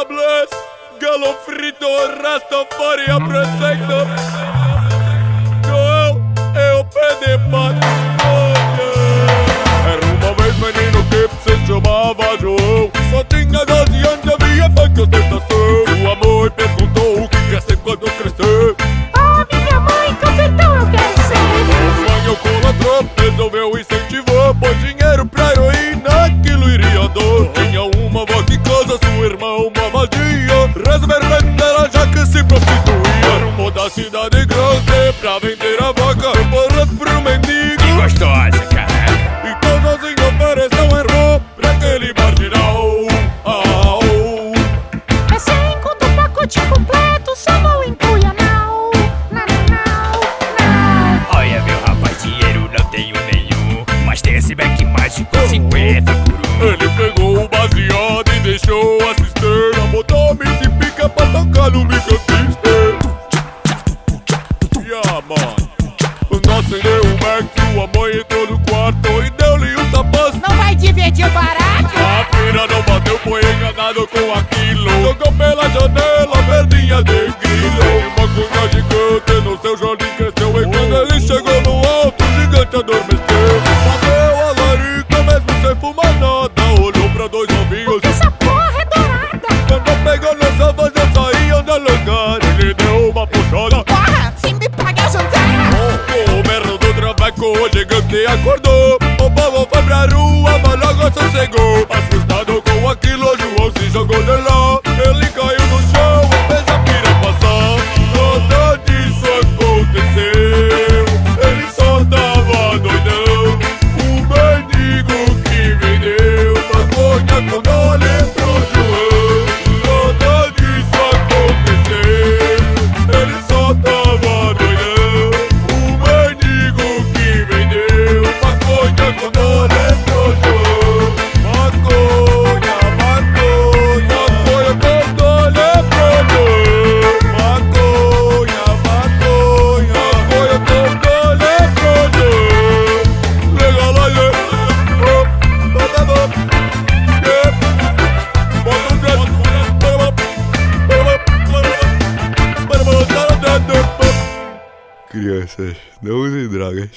bless. Galo frito, Rastafari presente. Joel é o pé de maconha. Era uma vez menino que se chamava João. Só tinha 12 anos, havia feito tentação. Sua mãe perguntou o que quer ser quando crescer. Minha mãe, capitão, eu quero ser. O sonho colatrou, resolveu incentivar. Pois dinheiro pra heroína aquilo iria dar. Tinha uma vaca em casa, sua irmã uma vadia. Resolveram vender ela já que se prostituía. Rumou da cidade grande pra vender a vaca. Para pro mendigo. Que gostosa, cara. E sozinho ofereceu um irmão pra aquele marginal. É 100 conto o pacote completo, só não inclui anal. Não. Olha, meu rapaz, dinheiro não tenho nenhum, mas tem esse beck mágico 50 por 1. Ele pegou o baseado e deixou a cisterna. Botou a e pica pra tocar no microsystem. Yeah, man. Acendeu o Mac, sua mãe entrou no quarto e deu-lhe um tapaço. Não vai dividir o barato? A filha não bateu, foi enganado com aquilo. Jogou pela janela, verdinha de grilo. Uma cunha gigante no seu jardim cresceu. E quando ele chegou no alto, o gigante adormeceu. Bateu a larica, mesmo sem fumar nada. Olhou pra dois ovinhos. Essa porra é dourada. Quando pegou nas ovas, já saíam da lugar. Ele deu uma puxada. Porra, se me paga a jantar. O berro do traveco, o gigante acordou. O povo foi pra rua, mas logo sossegou. Assustado com aquilo, João se jogou de lá. Ele caiu no chão e fez a pira passar. Nada disso aconteceu, ele só tava doidão. O mendigo que vendeu maconha quando ele entrou João. Nada disso aconteceu, ele só tava doidão. O mendigo que vendeu maconha quando ele entrou João. Maconha, maconha, maconha quando ele entrou João. Maconha, maconha, maconha quando ele entrou João. Legalize, tá bom, bota o dedo. Crianças, não usem drogas.